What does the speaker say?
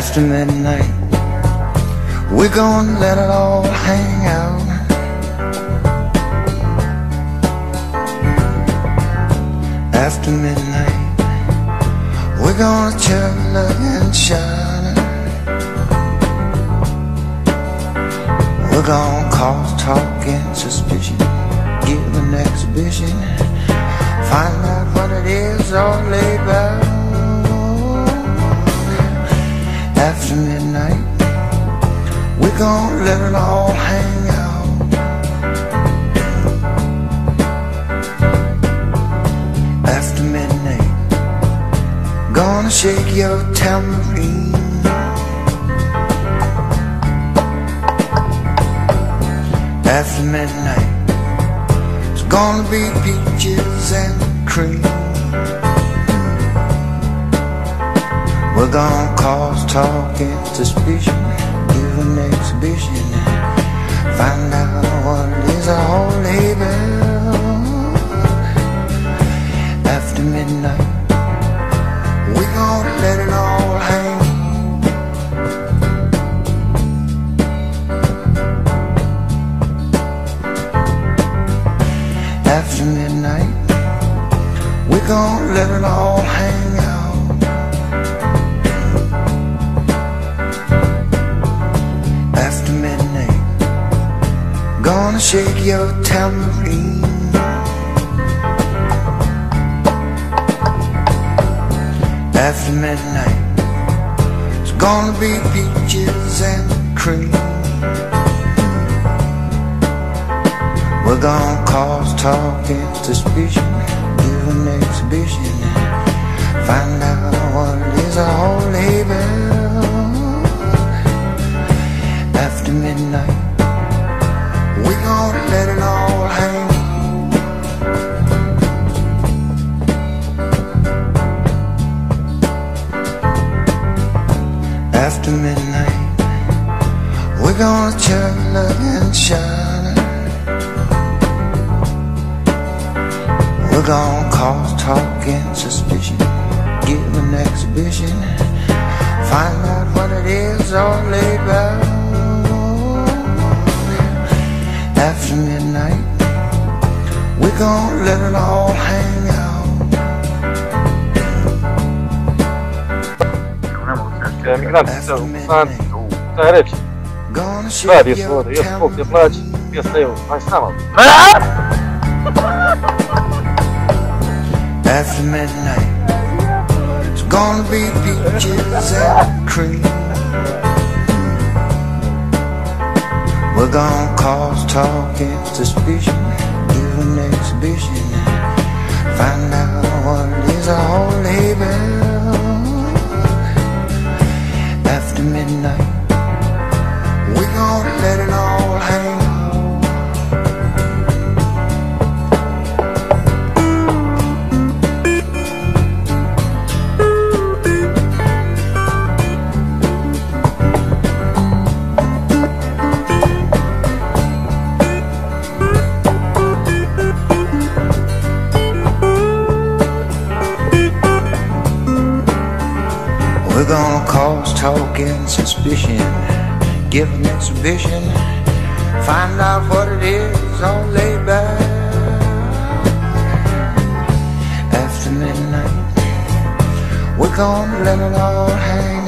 After midnight, we're gonna let it all hang out. After midnight, we're gonna chill and shine. We're gonna cause talk and suspicion, give an exhibition, find out what it is all about. After midnight, we're gonna let it all hang out. After midnight, gonna shake your tambourine. After midnight, it's gonna be peaches and cream. We're gonna cause talk and suspicion, give an exhibition, find out what it is all about. After midnight, we're gonna let it all hang. After midnight, we're gonna let it all hang out. After midnight, gonna shake your tambourine. After midnight, it's gonna be peaches and cream. We're gonna cause talk and suspicion, give an exhibition, find out what it is all about. After midnight, we're gonna let it all hang. After midnight, we're gonna chill and shine. We're gonna cause talk and suspicion, give an exhibition, find out what it is all about. After midnight, we're gonna let it all hang out. Мигранты фотографии. Да, без воды, без сколько, без плач, без стоял, а сам. After midnight, it's gonna be peaches and cream. We're gonna cause talk and suspicion, give an exhibition, find out what it is all about. After midnight, we're gonna let it all hang. We're gonna cause talk and suspicion, give an exhibition, find out what it is all laid back. After midnight, we're gonna let it all hang.